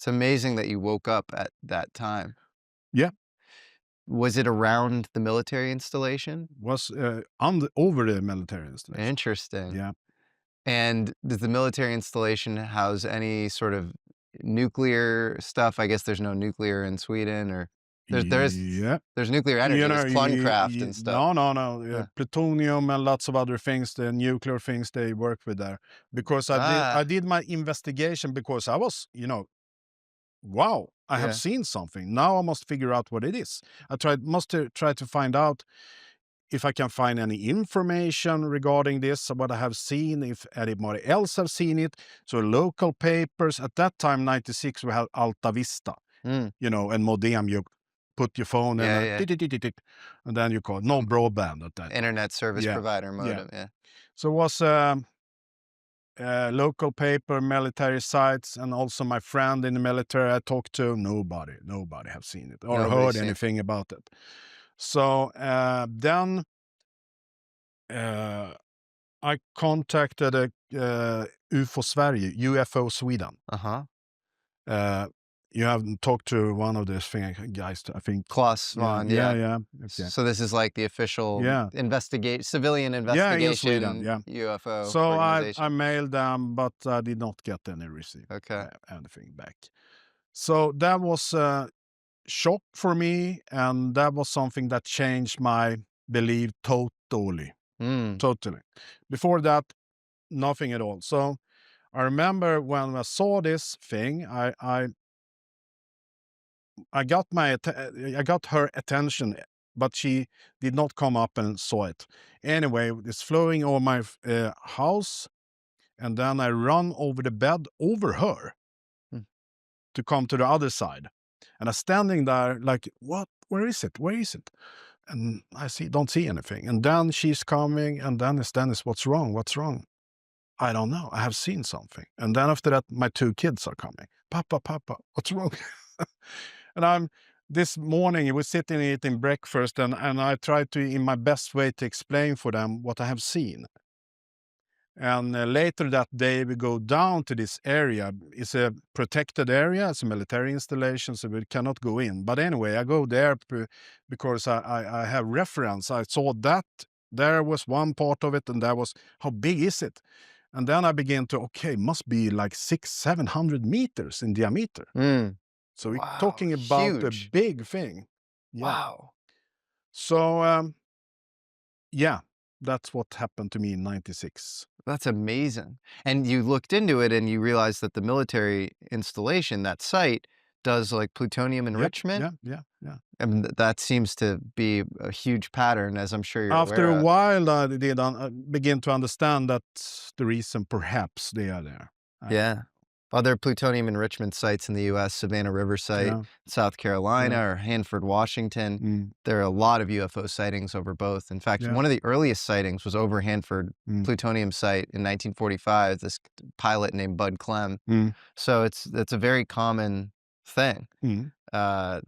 It's amazing that you woke up at that time. Yeah, Was it around the military installation? was over the military installation. Interesting. Yeah. And does the military installation house any sort of nuclear stuff? I guess there's no nuclear in Sweden, or Yeah. there's nuclear You energy, know, there's Cloncraft and stuff. no, no, no. Huh. Plutonium and lots of other things, the nuclear things they work with there. Because I Ah, did my investigation because I was, wow, I have yeah. seen something. Now I must figure out what it is. Try to find out if I can find any information regarding this, what I have seen, if anybody else have seen it. So local papers at that time, 96, we had Alta Vista, Mm. and modem. You put your phone and Yeah, yeah. and then you call no broadband at that time. Internet service Yeah, provider yeah. modem, yeah. So it was local paper, military sites, and also my friend in the military I talked to. Nobody have seen it or Nobody's heard seen. anything about it. So then uh, I contacted UFO Sverige, UFO Sweden. Uh-huh. Uh, you have talked to one of these guys, I think. Klaus Yeah, von, yeah, yeah. yeah, okay. So this is like the official Yeah, civilian yeah, in Sweden, investigation yeah. UFO So I organization. mailed them, but I did not get any receipt, Okay. anything back. So that was a shock for me, and that was something that changed my belief totally, Mm. totally. Before that, nothing at all. So I remember when I saw this thing, I got I got her attention, but she did not come up and saw it. Anyway, it's flowing over my house, and then I run over the bed over her Mm. to come to the other side. And I'm standing there like, what? Where is it? Where is it? And don't see anything. And then she's coming, and Dennis, what's wrong? What's wrong? I don't know. I have seen something. And then after that, my two kids are coming. Papa, what's wrong? And this morning, we sitting eating breakfast, and I try to, in my best way, to explain for them what I have seen. And later that day, we go down to this area. It's a protected area. It's a military installation, so we cannot go in. But anyway, I go there because I have reference. I saw that there was one part of it, and that was, how big is it? And then I begin to, okay, must be like 700 meters in diameter. Mm. So we're Wow, talking about a huge. big thing. Yeah. Wow. So, yeah, that's what happened to me in 96. That's amazing. And you looked into it and you realized that the military installation, that site, does like plutonium Yep. enrichment. Yeah, yeah, yeah. And that seems to be a huge pattern, as I'm sure you're After aware a of. while, I did begin to understand that the reason perhaps they are there. Yeah. Other plutonium enrichment sites in the US, Savannah River Site, Yeah, South yeah, Carolina, or Hanford, Washington, mm, there are a lot of UFO sightings over both. In fact, yeah, one of the earliest sightings was over Hanford mm, plutonium site in 1945, this pilot named Bud Clem. mm, So it's a very common thing. mm.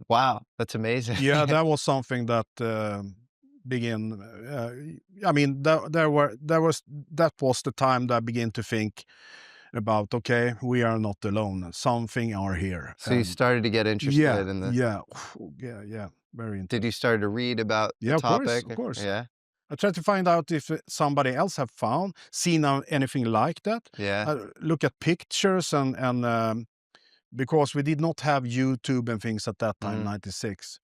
Wow, that's amazing. Yeah, that was something that began. I mean, that was the time that I began to think about. Okay, we are not alone. Something are here, So you and started to get yeah, interested in the yeah, yeah, yeah. Very did you interesting. start to read about the Yeah, of course, topic? of course. Yeah, I try to find out if somebody else have seen anything like that. yeah. Look at pictures and because we did not have YouTube and things at that time, Mm. 96.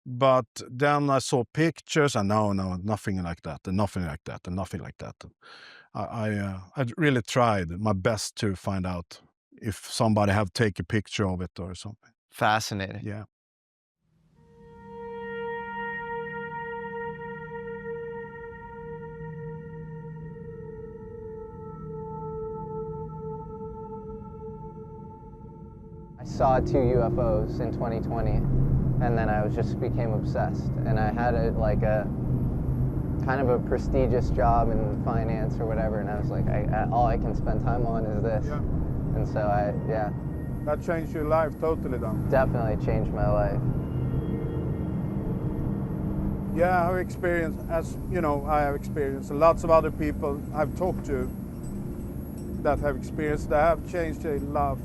But then I saw pictures and no, nothing like that, and nothing like that, and nothing like that. I really tried my best to find out if somebody have take a picture of it or something. Fascinating. Yeah. I saw 2 UFOs in 2020, and then I was just became obsessed. And I had like a kind of a prestigious job in finance or whatever, and I was like, all I can spend time on is this. Yeah. And so yeah, That changed your life totally then. definitely changed my life. Yeah, I have experienced, as you know, I have experienced, and lots of other people I've talked to that have experienced that have changed their life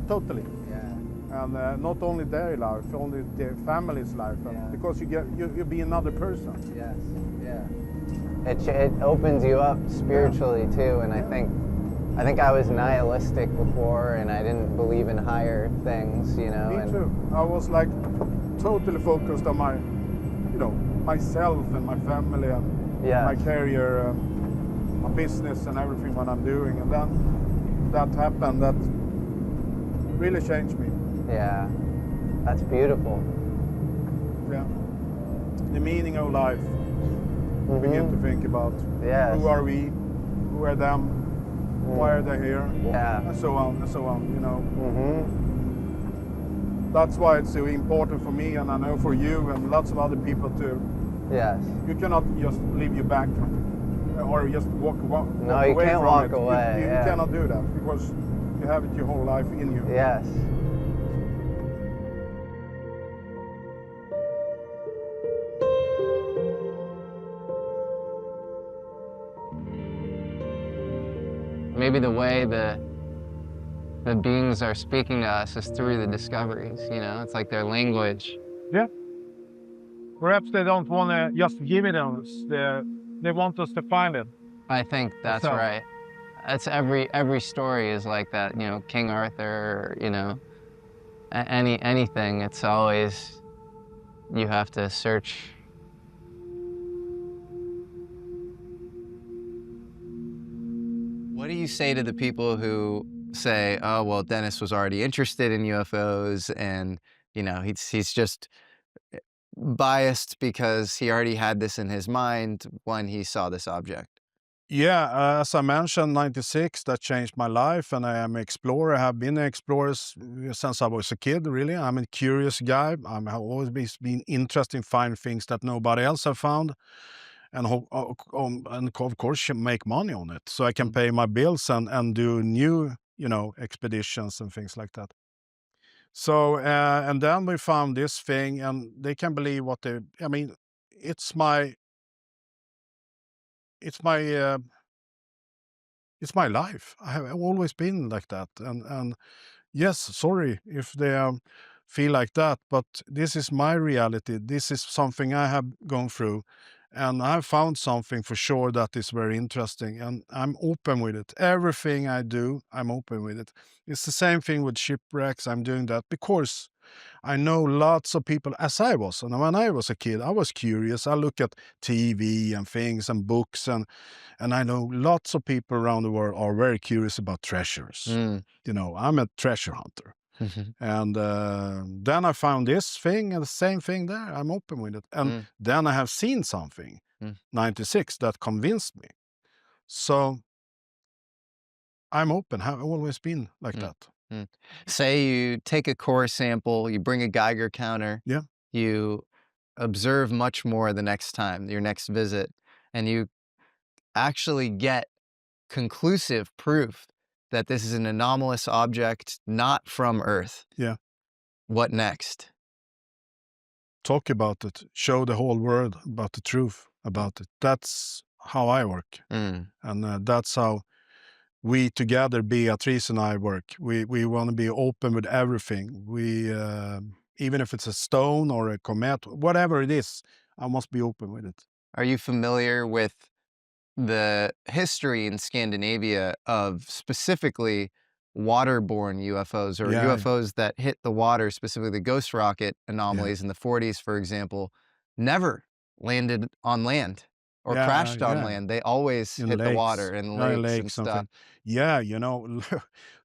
totally. Yeah. and not only their life, only their family's life, Yeah. because you be another person. Yes. Yeah. It opens you up spiritually too, and I think I was nihilistic before, and I didn't believe in higher things, you know. Me too. I was like totally focused on my, myself and my family and Yes. my career, my business and everything what I'm doing, and then that happened. That really changed me. Yeah. That's beautiful. Yeah. The meaning of life. Begin to think about Yes. who are we, who are them, why are they here, Yeah. and so on and so on. Mm-hmm. That's why it's so important for me, and I know for you and lots of other people too. Yes. You cannot just leave your back or just walk No, you away can't from walk it. away, You yeah. cannot do that because you have it your whole life in you. Yes. Maybe the way the beings are speaking to us is through the discoveries, you know? It's like their language. Yeah. Perhaps they don't want to just give it on us. They want us to find it. I think that's So- right. That's every story is like that, you know, King Arthur, or, you know, anything. It's always, you have to search. What do you say to the people who say, "Oh, well, Dennis was already interested in UFOs, and you know, he's just biased because he already had this in his mind when he saw this object"? Yeah, as I mentioned, 96, that changed my life, and I am an explorer. I have been an explorer since I was a kid, really. I'm a curious guy. Have always been interested in finding things that nobody else have found, and, and of course make money on it, so I can pay my bills and do new, expeditions and things like that. So, and then we found this thing, and they can believe what they, I mean, it's my, it's my, uh, it's my life. I have always been like that. And yes, sorry if they feel like that, but this is my reality. This is something I have gone through. And I found something for sure that is very interesting. And I'm open with it. Everything I do, I'm open with it. It's the same thing with shipwrecks. I'm doing that because I know lots of people, as I was. And when I was a kid, I was curious. I look at TV and things and books, and I know lots of people around the world are very curious about treasures. Mm. I'm a treasure hunter. And then I found this thing, and the same thing there. I'm open with it. And Mm. then I have seen something, Mm. 96, that convinced me. So I'm open. Have always been like Mm. that. Mm. Say you take a core sample, you bring a Geiger counter, Yeah. you observe much more the next time, your next visit, and you actually get conclusive proof that this is an anomalous object not from Earth. Yeah. What next? Talk about it. Show the whole world about the truth about it. That's how I work. Mm. And that's how we together, Beatrice and I, work. We want to be open with everything. Even if it's a stone or a comet, whatever it is, I must be open with it. Are you familiar with the history in Scandinavia of specifically waterborne UFOs, or Yeah. UFOs that hit the water, specifically the ghost rocket anomalies in the 40s, for example, never landed on land or crashed on Yeah. land? They always In hit the lakes. water in Yeah, in lakes and lakes and stuff. things. Yeah,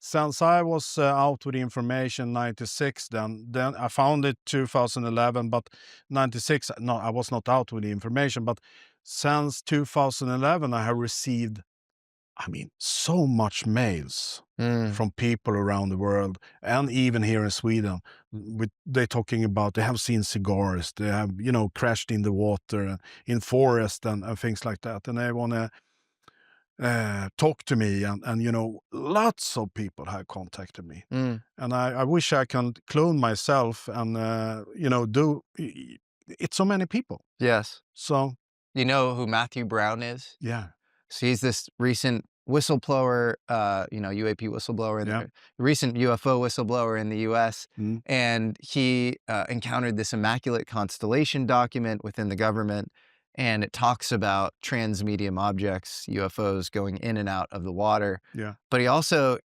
since I was out with the information 96, then I found it 2011, but 96, no, I was not out with the information, but since 2011, I have received, so much mails Mm. from people around the world, and even here in Sweden. They're talking about they have seen cigars, they have, crashed in the water, in forest, and things like that, and they want to talk to me, and lots of people have contacted me, Mm. and I wish I can clone myself and do. It's so many people, Yes. so You know who Matthew Brown is? yeah, So he's this recent whistleblower, UAP whistleblower, and the recent UFO whistleblower in the U.S. And he encountered this immaculate constellation document within the government, and it talks about transmedium objects, UFOs, going in and out of the water. Yeah. But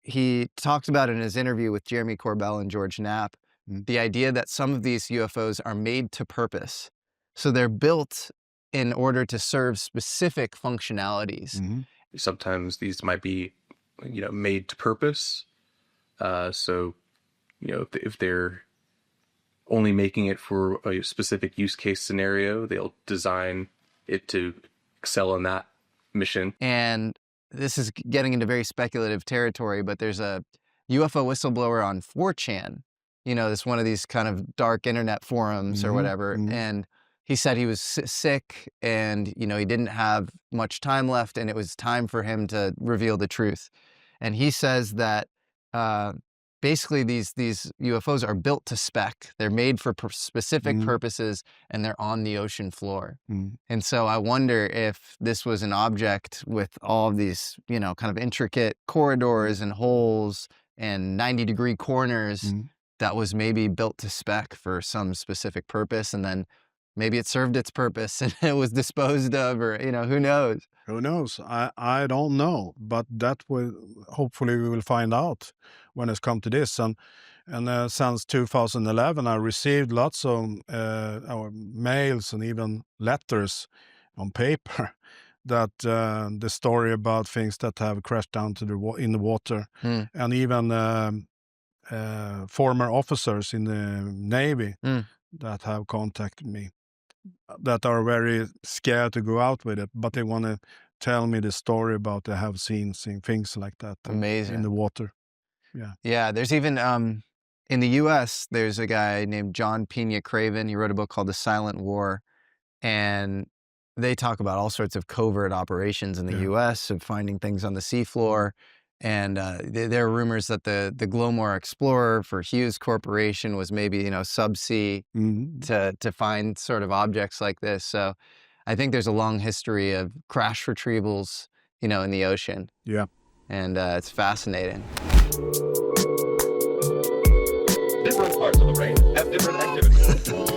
he talks about in his interview with Jeremy Corbell and George Knapp, the idea that some of these UFOs are made to purpose. So they're built in order to serve specific functionalities. Sometimes these might be, made to purpose. So, if they're only making it for a specific use case scenario, they'll design it to excel in that mission. And this is getting into very speculative territory, but there's a UFO whistleblower on 4chan, this one of these kind of dark internet forums or whatever. And he said he was sick and, he didn't have much time left and it was time for him to reveal the truth. And he says that basically these UFOs are built to spec. They're made for specific purposes and they're on the ocean floor. And so I wonder if this was an object with all of these, kind of intricate corridors and holes and 90-degree corners that was maybe built to spec for some specific purpose, and then maybe it served its purpose and it was disposed of, or, who knows? Who knows? I don't know, but that will, hopefully we will find out when it's come to this. And since 2011, I received lots of mails and even letters on paper that the story about things that have crashed down to in the water, and even former officers in the Navy that have contacted me, that are very scared to go out with it, but they want to tell me the story about they have seen things like that. Amazing. In the water. Yeah, there's even in the U.S. there's a guy named John Pena Craven. He wrote a book called The Silent War, and they talk about all sorts of covert operations in the U.S. of finding things on the seafloor. And there are rumors that the Glomar Explorer for Hughes Corporation was maybe, subsea to find sort of objects like this. So I think there's a long history of crash retrievals, in the ocean. Yeah. And it's fascinating. Different parts of the brain have different activities.